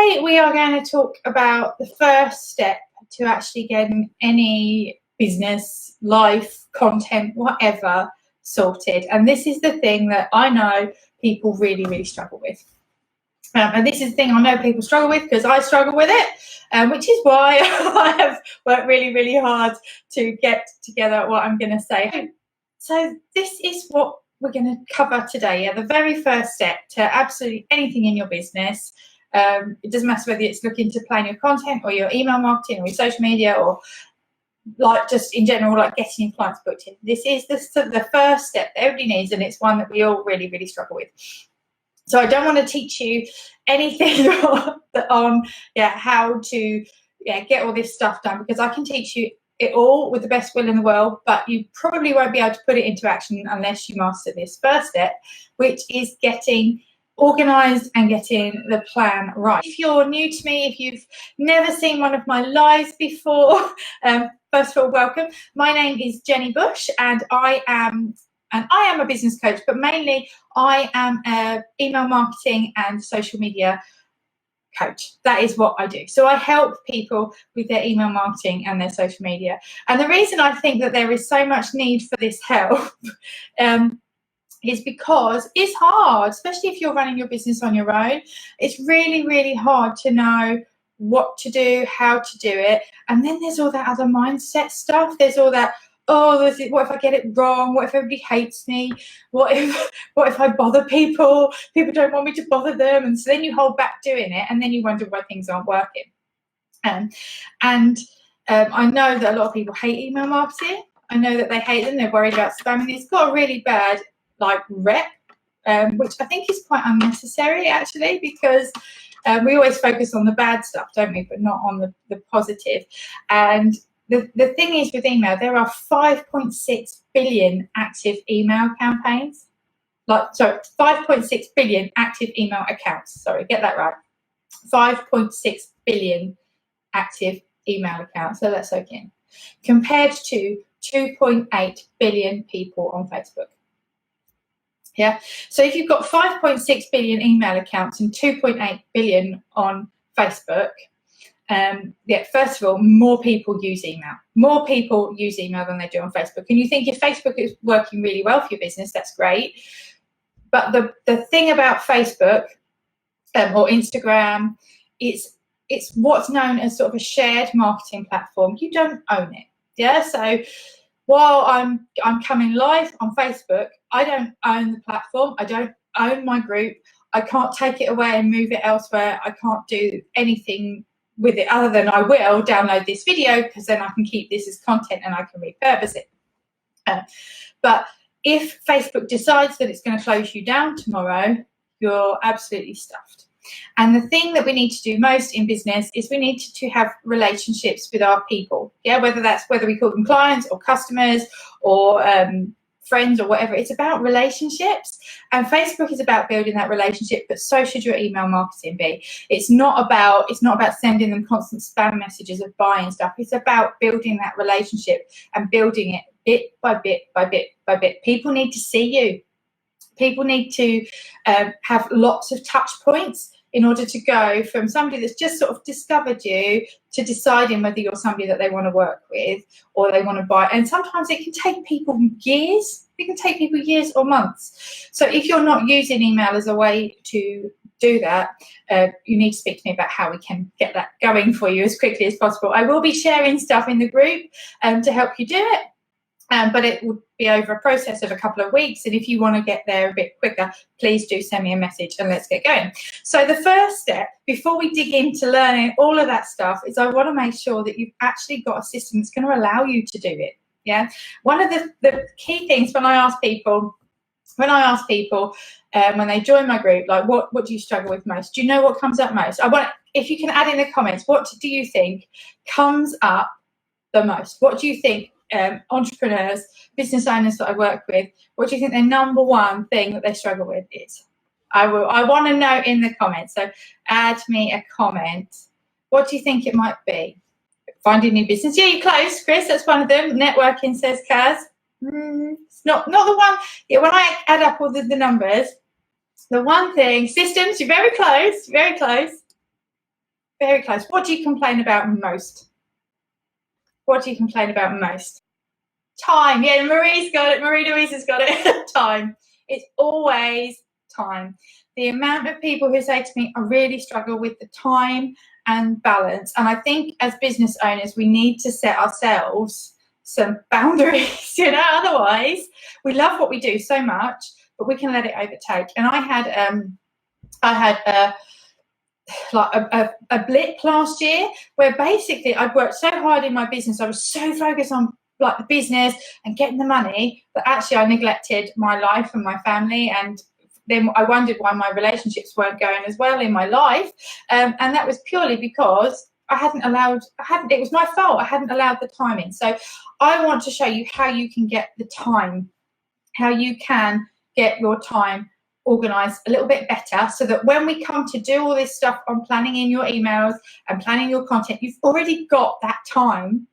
Today we are going to talk about the first step to actually getting any business, life, content, whatever sorted. And this is the thing that I know people really, really struggle with. And this is the thing I know people struggle with because I struggle with it, which is why I have worked really, really hard to get together what I'm going to say. So this is what we're going to cover today. Yeah, the very first step to absolutely anything in your business. It doesn't matter whether it's looking to plan your content or your email marketing or your social media or like just in general, like getting your clients booked in. This is the first step that everybody needs, and it's one that we all really, really struggle with. So I don't want to teach you anything on how to get all this stuff done, because I can teach you it all with the best will in the world, but you probably won't be able to put it into action unless you master this first step, which is getting organised and getting the plan right. If you're new to me, if you've never seen one of my lives before, first of all, welcome. My name is Jenny Bush, and I am a business coach, but mainly I am an email marketing and social media coach. That is what I do. So I help people with their email marketing and their social media. And the reason I think that there is so much need for this help is because it's hard, especially if you're running your business on your own. It's really, really hard to know what to do, how to do it. And then there's all that other mindset stuff. There's all that, what if I get it wrong? What if everybody hates me? What if I bother people? People don't want me to bother them. And so then you hold back doing it, and then you wonder why things aren't working. I know that a lot of people hate email marketing. I know that they hate them. They're worried about spamming. It's got a really bad rep, which I think is quite unnecessary actually, because we always focus on the bad stuff, don't we, but not on the positive. And the thing is with email, there are 5.6 billion active email campaigns. 5.6 billion active email accounts. Sorry, get that right. 5.6 billion active email accounts. So that's okay. Compared to 2.8 billion people on Facebook. Yeah. So if you've got 5.6 billion email accounts and 2.8 billion on Facebook, first of all, more people use email. More people use email than they do on Facebook. And you think if Facebook is working really well for your business, that's great. But the thing about Facebook or Instagram, it's what's known as sort of a shared marketing platform. You don't own it. Yeah. So while I'm coming live on Facebook, I don't own the platform. I don't own my group. I can't take it away and move it elsewhere. I can't do anything with it other than I will download this video, because then I can keep this as content and I can repurpose it. But if Facebook decides that it's going to close you down tomorrow, you're absolutely stuffed. And the thing that we need to do most in business is we need to have relationships with our people. Yeah, whether we call them clients or customers or friends or whatever. It's about relationships, and Facebook is about building that relationship, but so should your email marketing be. It's not about sending them constant spam messages of buying stuff. It's about building that relationship and building it bit by bit by bit by bit. People need to see you. People need to have lots of touch points in order to go from somebody that's just sort of discovered you to deciding whether you're somebody that they want to work with or they want to buy. And sometimes it can take people years. It can take people years or months. So if you're not using email as a way to do that, you need to speak to me about how we can get that going for you as quickly as possible. I will be sharing stuff in the group to help you do it. But it would be over a process of a couple of weeks. And if you want to get there a bit quicker, please do send me a message and let's get going. So the first step, before we dig into learning all of that stuff, is I want to make sure that you've actually got a system that's going to allow you to do it. Yeah. One of the key things when I ask people when they join my group, like what do you struggle with most? Do you know what comes up most? If you can add in the comments, what do you think comes up the most? What do you think? Entrepreneurs, business owners that I work with, what do you think their number one thing that they struggle with is? I want to know in the comments. So add me a comment. What do you think it might be? Finding new business. Yeah, you're close, Chris. That's one of them. Networking, says Kaz. It's not the one. Yeah, when I add up all the numbers, the one thing, systems. You're very close. Very close. Very close. What do you complain about most? What do you complain about most? Time. Yeah, Marie's got it. Marie-Louise has got it. Time. It's always time. The amount of people who say to me, I really struggle with the time and balance. And I think as business owners, we need to set ourselves some boundaries, otherwise we love what we do so much, but we can let it overtake. And I had a blip last year where basically I'd worked so hard in my business. I was so focused on like the business and getting the money that actually I neglected my life and my family, and then I wondered why my relationships weren't going as well in my life, and that was purely because it was my fault. I hadn't allowed the time in. So I want to show you how you can get the time, how you can get your time organized a little bit better, so that when we come to do all this stuff on planning in your emails and planning your content, you've already got that time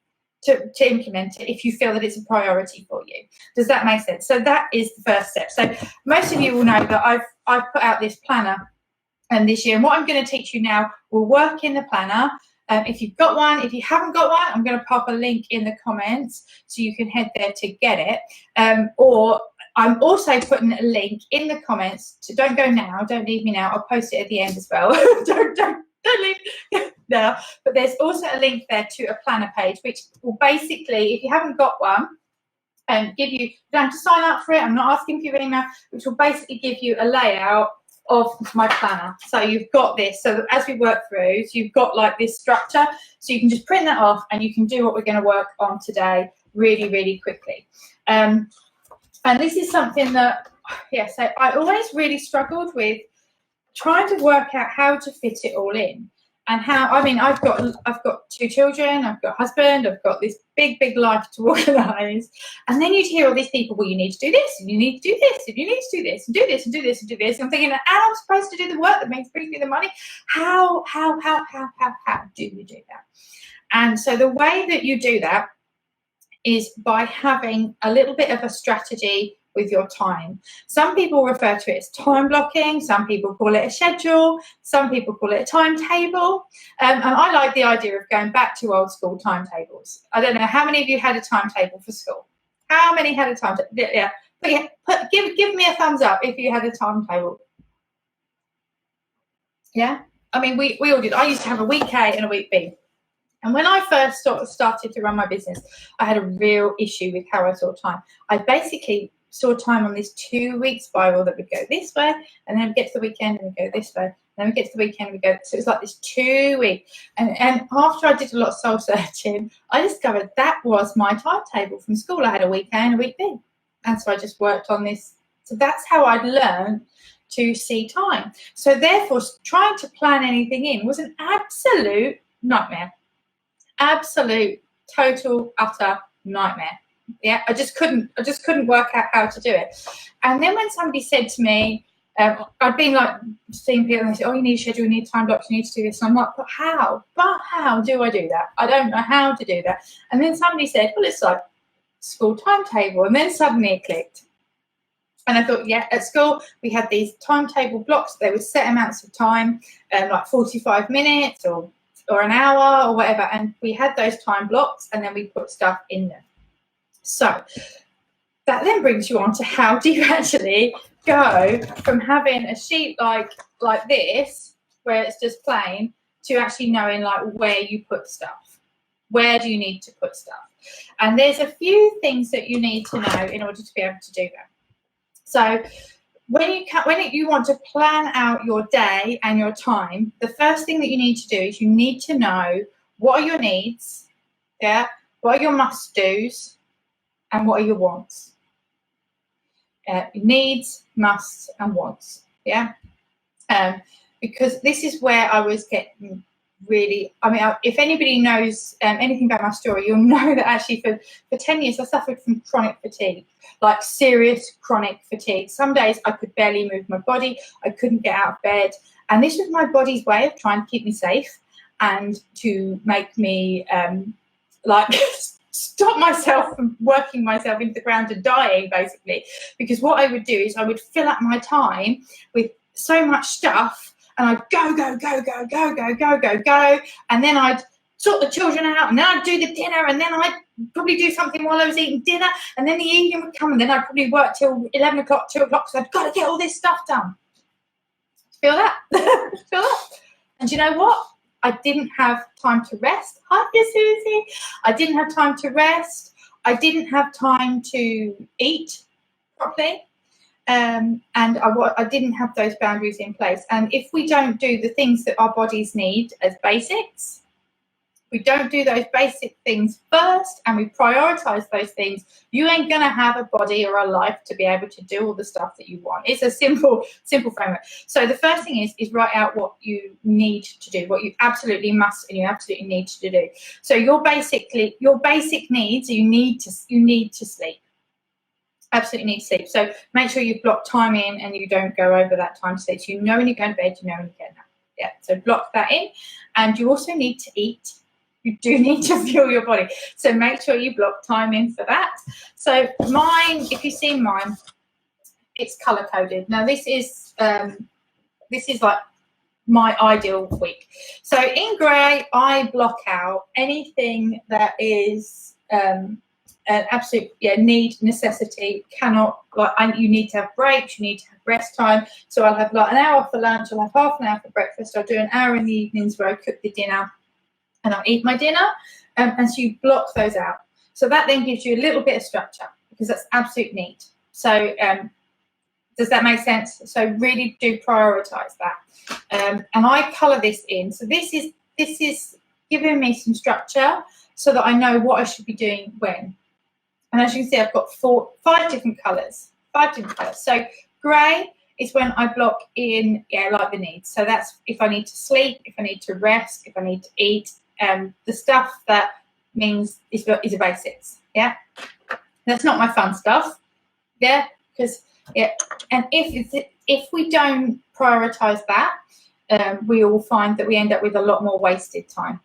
to implement it if you feel that it's a priority for you. Does that make sense? So that is the first step. So most of you will know that I've put out this planner this year, and what I'm going to teach you now will work in the planner. If you've got one, if you haven't got one, I'm going to pop a link in the comments so you can head there to get it. Or I'm also putting a link in the comments to, don't go now, don't leave me now, I'll post it at the end as well. don't leave now. But there's also a link there to a planner page, which will basically, if you haven't got one, give you, don't have to sign up for it, I'm not asking for your email, which will basically give you a layout of my planner. So you've got this, so that as we work through, so you've got like this structure, so you can just print that off and you can do what we're going to work on today really, really quickly. And this is something that, so I always really struggled with trying to work out how to fit it all in. And how, I mean, I've got 2 children, I've got a husband, I've got this big life to organise. And then you'd hear all these people, well, you need to do this, and you need to do this, and you need to do this, and do this, and do this, and do this. And I'm thinking, how am I supposed to do the work that brings me the money? How do you do that? And so the way that you do that is by having a little bit of a strategy with your time. Some people refer to it as time blocking, some people call it a schedule, some people call it a timetable, and I like the idea of going back to old school timetables. I don't know, how many of you had a timetable for school? How many had a timetable? Yeah, give me a thumbs up if you had a timetable. Yeah, I mean, we all did. I used to have a week A and a week B. And when I first started to run my business, I had a real issue with how I saw time. I basically saw time on this 2-week spiral that would go this way, and then we get to the weekend and we go this way, and then we get to the weekend and we go. So it was like this 2-week. And after I did a lot of soul searching, I discovered that was my timetable from school. I had a week A and a week B. And so I just worked on this. So that's how I'd learned to see time. So therefore, trying to plan anything in was an absolute nightmare. Absolute, total, utter nightmare. Yeah, I just couldn't work out how to do it. And then when somebody said to me, I'd been like seeing people and they said, oh, you need a schedule, you need time blocks, you need to do this. And I'm like, but how do I do that? I don't know how to do that. And then somebody said, well, it's like school timetable. And then suddenly it clicked. And I thought, yeah, at school we had these timetable blocks. They were set amounts of time, like 45 minutes or an hour or whatever. And we had those time blocks and then we put stuff in them. So that then brings you on to how do you actually go from having a sheet like this, where it's just plain, to actually knowing like where you put stuff. Where do you need to put stuff? And there's a few things that you need to know in order to be able to do that. So when you want to plan out your day and your time, the first thing that you need to do is you need to know what are your needs, what are your must-dos, and what are your wants. Needs, musts, and wants. Because this is where I was getting really, I mean, if anybody knows anything about my story, you'll know that actually for 10 years I suffered from chronic fatigue, like serious chronic fatigue. Some days I could barely move my body, I couldn't get out of bed, and this was my body's way of trying to keep me safe and to make me stop myself from working myself into the ground and dying, basically. Because what I would do is I would fill up my time with so much stuff and I'd go, and then I'd sort the children out, and then I'd do the dinner, and then I'd probably do something while I was eating dinner, and then the evening would come, and then I'd probably work till 11 o'clock, 2 o'clock, so I've got to get all this stuff done. Feel that? Feel that? And you know what? I didn't have time to rest. Hi, Susie. I didn't have time to rest. I didn't have time to eat properly. And I didn't have those boundaries in place. And if we don't do the things that our bodies need as basics, we don't do those basic things first, and we prioritize those things, you ain't going to have a body or a life to be able to do all the stuff that you want. It's a simple framework. So the first thing is write out what you need to do, what you absolutely must and you absolutely need to do. So your basic needs, you need to sleep. Absolutely need to sleep. So make sure you block time in and you don't go over that time to sleep. So you know when you go to bed, you know when you get up. Yeah, so block that in. And you also need to eat. You do need to fuel your body. So make sure you block time in for that. So mine, if you see mine, it's color coded. Now this is like my ideal week. So in grey, I block out anything that is an absolute need, necessity, cannot, you need to have breaks, you need to have rest time. So I'll have like an hour for lunch, I'll have half an hour for breakfast, I'll do an hour in the evenings where I cook the dinner and I'll eat my dinner, and so you block those out. So that then gives you a little bit of structure, because that's absolute need. So does that make sense? So really do prioritise that. And I colour this in. So this is giving me some structure so that I know what I should be doing when. And as you can see, I've got 5 different colours. 5 different colours. So grey is when I block in, like the needs. So that's if I need to sleep, if I need to rest, if I need to eat, the stuff that means is the basics. Yeah, that's not my fun stuff. Yeah, because and if we don't prioritise that, we will find that we end up with a lot more wasted time.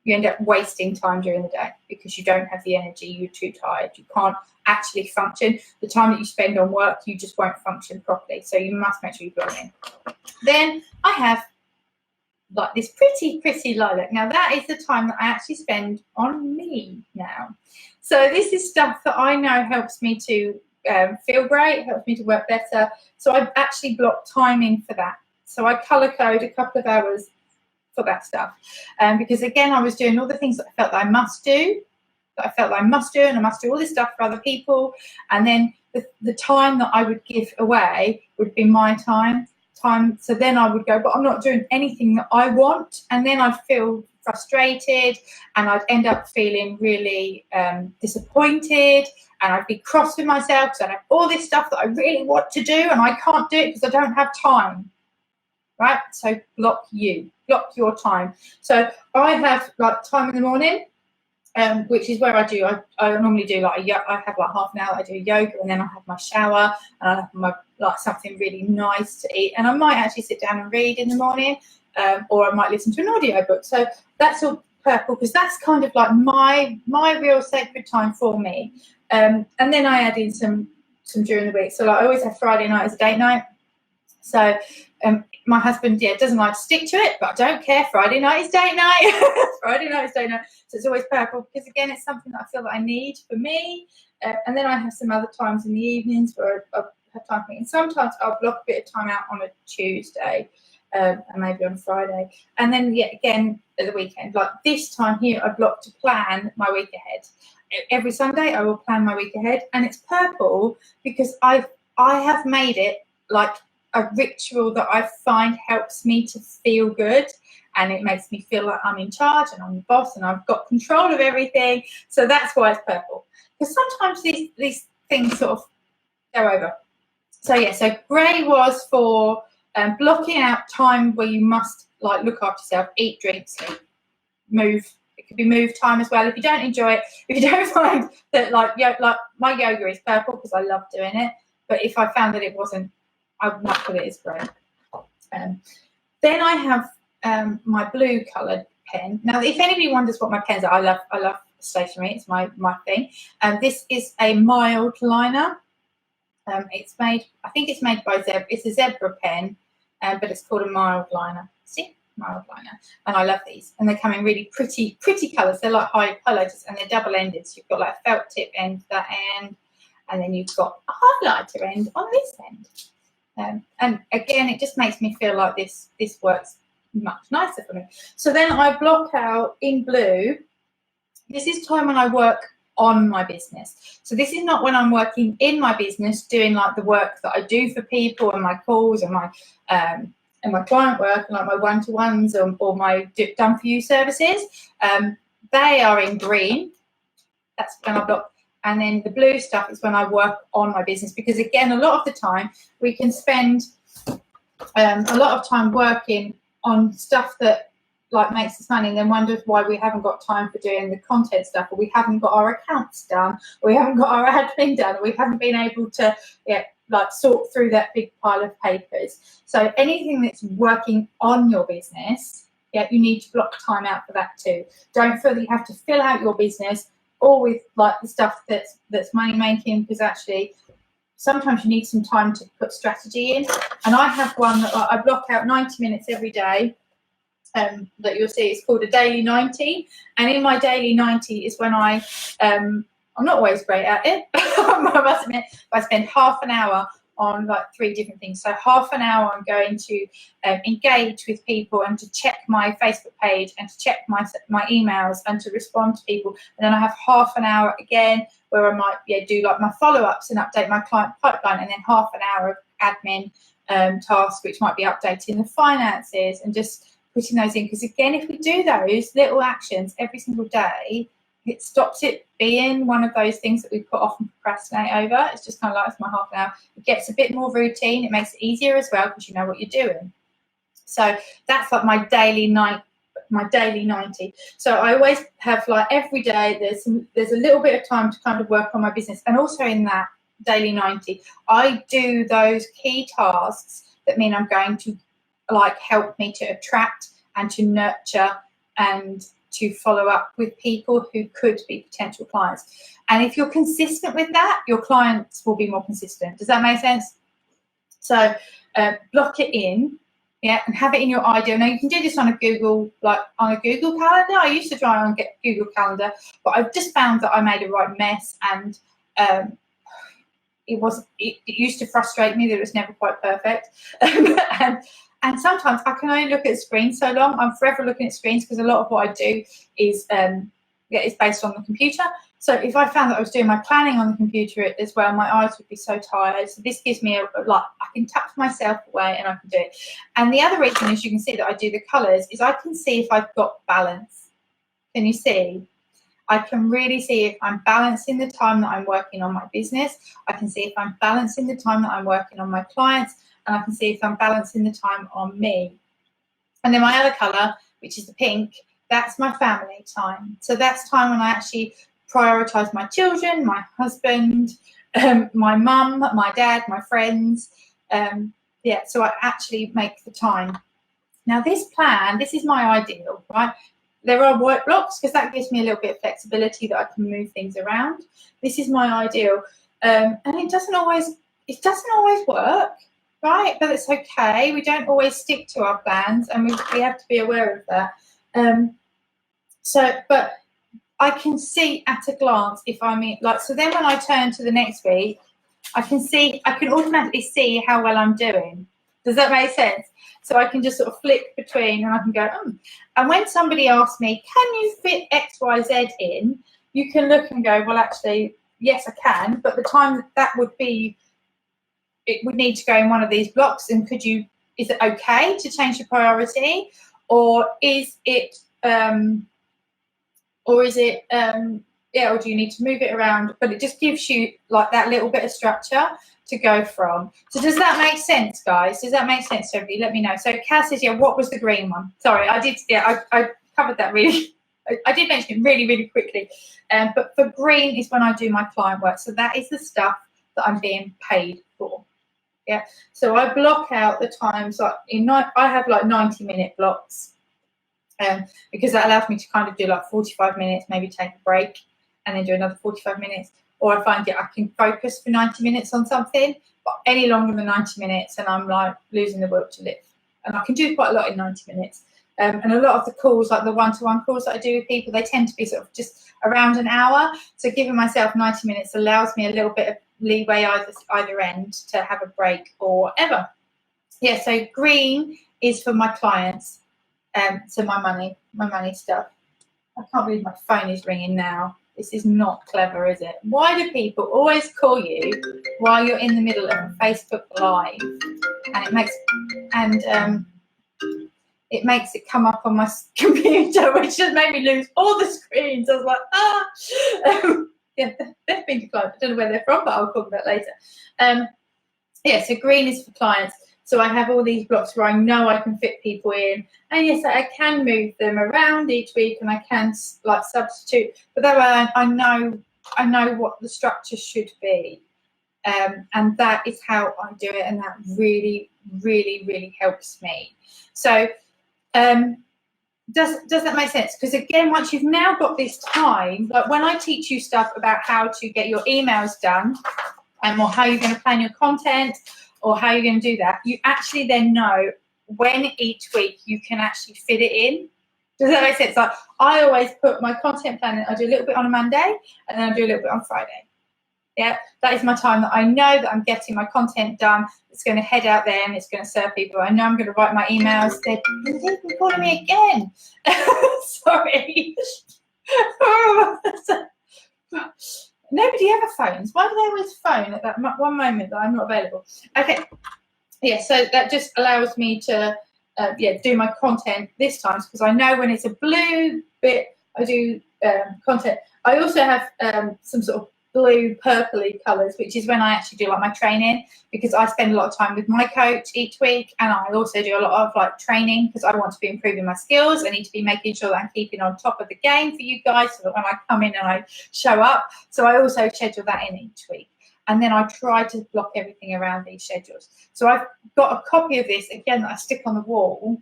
You end up wasting time during the day because you don't have the energy, you're too tired, you can't actually function. The time that you spend on work, you just won't function properly. So you must make sure you block in. Then I have like this pretty lilac. Now that is the time that I actually spend on me now. So this is stuff that I know helps me to feel great, helps me to work better. So I've actually blocked time in for that. So I colour code a couple of hours for that stuff, because again I was doing all the things that I felt that I must do, and I must do all this stuff for other people, and then the time that I would give away would be my time. So then I would go, but I'm not doing anything that I want, and then I'd feel frustrated, and I'd end up feeling really disappointed, and I'd be cross with myself because I have all this stuff that I really want to do and I can't do it because I don't have time. Right? So block your time. So I have like time in the morning, which is where I normally do I have like half an hour, I do yoga, and then I have my shower, and I have my something really nice to eat, and I might actually sit down and read in the morning, or I might listen to an audiobook. So that's all purple, because that's kind of like my real sacred time for me. And then I add in some during the week. So like I always have Friday night as a date night. So my husband, doesn't like to stick to it, but I don't care. Friday night is date night. Friday night is date night. So it's always purple, because again, it's something that I feel that I need for me. And then I have some other times in the evenings where I have time for me. And sometimes I'll block a bit of time out on a Tuesday, and maybe on a Friday. And then again at the weekend, like this time here, I block to plan my week ahead. Every Sunday I will plan my week ahead, and it's purple because I have made it like a ritual that I find helps me to feel good, and it makes me feel like I'm in charge and I'm the boss and I've got control of everything. So that's why it's purple, because sometimes these things sort of go over. So so grey was for blocking out time where you must like look after yourself, eat, drink, sleep, move. It could be move time as well. If you don't enjoy it, if you don't find that like my yoga is purple because I love doing it, but if I found that it wasn't, I would not put it as grey. Then I have my blue coloured pen. Now, if anybody wonders what my pens are, I love stationery. It's my thing. This is a mild liner. It's made, I think it's made by Zebra. It's a Zebra pen. but it's called a mild liner. See, mild liner, and I love these, and they come in really pretty colours. They're like highlighters, and they're double-ended. So you've got like a felt tip end to that end, and then you've got a highlighter end on this end. And again, it just makes me feel like this works much nicer for me. So then I block out in blue. This is time when I work on my business. So this is not when I'm working in my business, doing like the work that I do for people and my calls and my client work and like my one-to-ones or my done for you services. They are in green. That's when I block. And then the blue stuff is when I work on my business, because again, a lot of the time we can spend a lot of time working on stuff that like makes us money, and then wonder why we haven't got time for doing the content stuff, or we haven't got our accounts done, or we haven't got our admin done, or we haven't been able to like sort through that big pile of papers. So anything that's working on your business, you need to block time out for that too. Don't feel that you have to fill out your business all with like the stuff that's money making, because actually sometimes you need some time to put strategy in. And I have one that I block out 90 minutes every day. That you'll see it's called a daily 90, and in my daily 90 is when I'm not always great at it, I must admit, but I spend half an hour on like 3 different things. So half an hour I'm going to engage with people and to check my Facebook page and to check my emails and to respond to people, and then I have half an hour again where I might do like my follow-ups and update my client pipeline, and then half an hour of admin tasks, which might be updating the finances and just putting those in. Because again, if we do those little actions every single day, it stops it being one of those things that we put off and procrastinate over. It's just kind of like, it's my half an hour. It gets a bit more routine. It makes it easier as well because you know what you're doing. So that's like my daily 90. So I always have like every day there's a little bit of time to kind of work on my business, and also in that daily 90 I do those key tasks that mean I'm going to like help me to attract and to nurture and to follow up with people who could be potential clients. And if you're consistent with that, your clients will be more consistent. Does that make sense? So block it in, and have it in your ideal. Now you can do this on a Google calendar. I used to try and get Google Calendar, but I've just found that I made a right mess, and it used to frustrate me that it was never quite perfect. And sometimes I can only look at screens so long. I'm forever looking at screens because a lot of what I do is based on the computer. So if I found that I was doing my planning on the computer as well, my eyes would be so tired. So this gives me I can tuck myself away and I can do it. And the other reason is, you can see that I do the colours, is I can see if I've got balance. Can you see? I can really see if I'm balancing the time that I'm working on my business. I can see if I'm balancing the time that I'm working on my clients. And I can see if I'm balancing the time on me. And then my other colour, which is the pink, that's my family time. So that's time when I actually prioritise my children, my husband, my mum, my dad, my friends. So I actually make the time. Now this is my ideal, right? There are white blocks because that gives me a little bit of flexibility that I can move things around. This is my ideal. And it doesn't always work. Right, but it's okay. We don't always stick to our plans, and we have to be aware of that. But I can see at a glance if I'm in, so then when I turn to the next week, I can automatically see how well I'm doing. Does that make sense? So I can just sort of flick between, and I can go, And when somebody asks me, can you fit X, Y, Z in? You can look and go, well, actually, yes, I can, but the time that would be, it would need to go in one of these blocks. And is it okay to change your priority, or is it, or do you need to move it around? But it just gives you like that little bit of structure to go from. So does that make sense, guys? Does that make sense to everybody? Let me know. So Cass says, what was the green one? Sorry, I did. I covered that really. I did mention it really, really quickly. But for green is when I do my client work. So that is the stuff that I'm being paid for. Yeah, so I block out the times. I have like 90-minute blocks, because that allows me to kind of do like 45 minutes, maybe take a break, and then do another 45 minutes. Or I find I can focus for 90 minutes on something, but any longer than 90 minutes, and I'm like losing the will to live. and I can do quite a lot in 90 minutes. And a lot of the calls, like the one-to-one calls that I do with people, they tend to be sort of just around an hour. So giving myself 90 minutes allows me a little bit of leeway either end to have a break or whatever. Yeah, so green is for my clients, so my money stuff. I can't believe my phone is ringing now. This is not clever, is it? Why do people always call you while you're in the middle of a Facebook Live? And it makes it come up on my computer, which just made me lose all the screens. I was like, yeah, they've been declined. I don't know where they're from, but I'll talk about later. Yeah, so green is for clients. So I have all these blocks where I know I can fit people in, and yes, I can move them around each week, and I can like substitute. But that way, I know what the structure should be, and that is how I do it, and that really, really, really helps me. So, does that make sense? Because again, once you've now got this time, like when I teach you stuff about how to get your emails done, or how you're going to plan your content, or how you're going to do that, you actually then know when each week you can actually fit it in. Does that make sense? Like I always put my content plan in, I do a little bit on a Monday, and then I do a little bit on Friday. Yeah, that is my time that I know that I'm getting my content done. It's going to head out there and it's going to serve people. I know I'm going to write my emails. They've been calling me again. Sorry. Nobody ever phones. Why do they always phone at that one moment that I'm not available? Okay. Yeah, so that just allows me to do my content this time, because I know when it's a blue bit, I do content. I also have some sort of blue purpley colours, which is when I actually do like my training, because I spend a lot of time with my coach each week, and I also do a lot of like training because I want to be improving my skills. I need to be making sure that I'm keeping on top of the game for you guys, so that when I come in and I show up. So I also schedule that in each week, and then I try to block everything around these schedules. So I've got a copy of this again that I stick on the wall.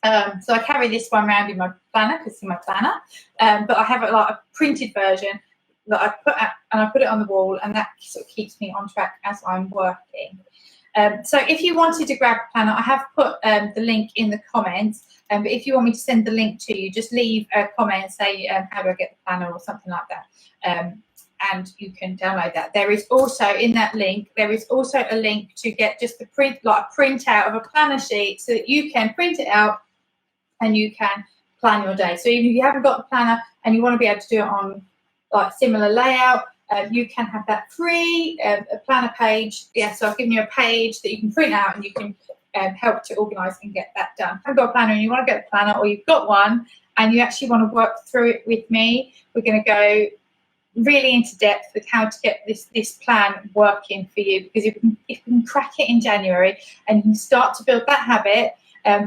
So I carry this one around in my planner, because it's in my planner, but I have like a printed version that I put it on the wall, and that sort of keeps me on track as I'm working. So if you wanted to grab a planner, I have put the link in the comments, but if you want me to send the link to you, just leave a comment and say how do I get the planner or something like that, and you can download that. There is also in that link, there is also a link to get just the print out of a planner sheet, so that you can print it out and you can plan your day. So even if you haven't got the planner and you want to be able to do it on like similar layout, you can have that free, a planner page. Yeah, so I've given you a page that you can print out, and you can help to organise and get that done. If you've got a planner and you want to get a planner, or you've got one and you actually want to work through it with me, we're going to go really into depth with how to get this plan working for you, because if you can crack it in January and you can start to build that habit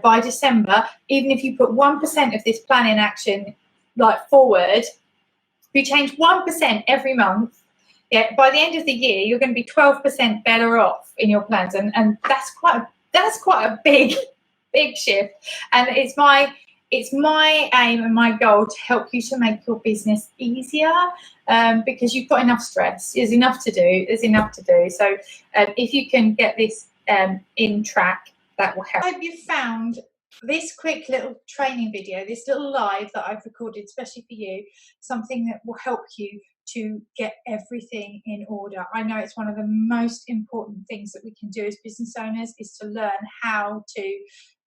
by December, even if you put 1% of this plan in action like forward, if you change 1% every month, yeah, by the end of the year you're going to be 12% better off in your plans, and that's quite a big shift. And it's my aim and my goal to help you to make your business easier, because you've got enough stress. There's enough to do. So if you can get this in track, that will help. I hope you found this quick little training video, this little live that I've recorded especially for you, something that will help you to get everything in order. I know it's one of the most important things that we can do as business owners, is to learn how to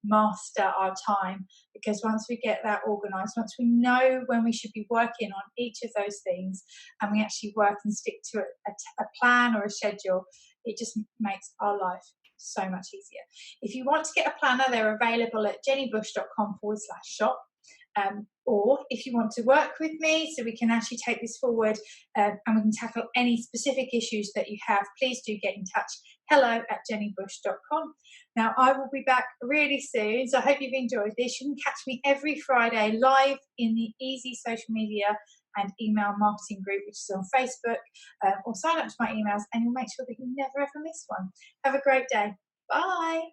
master our time, because once we get that organised, once we know when we should be working on each of those things, and we actually work and stick to a plan or a schedule, it just makes our life so much easier. If you want to get a planner, they're available at jennibush.com/shop. Or if you want to work with me so we can actually take this forward and we can tackle any specific issues that you have, please do get in touch. hello@jennibush.com. Now, I will be back really soon, so I hope you've enjoyed this. You can catch me every Friday live in the Easy Social Media and Email Marketing Group, which is on Facebook, or sign up to my emails and you'll make sure that you never ever miss one. Have a great day. Bye.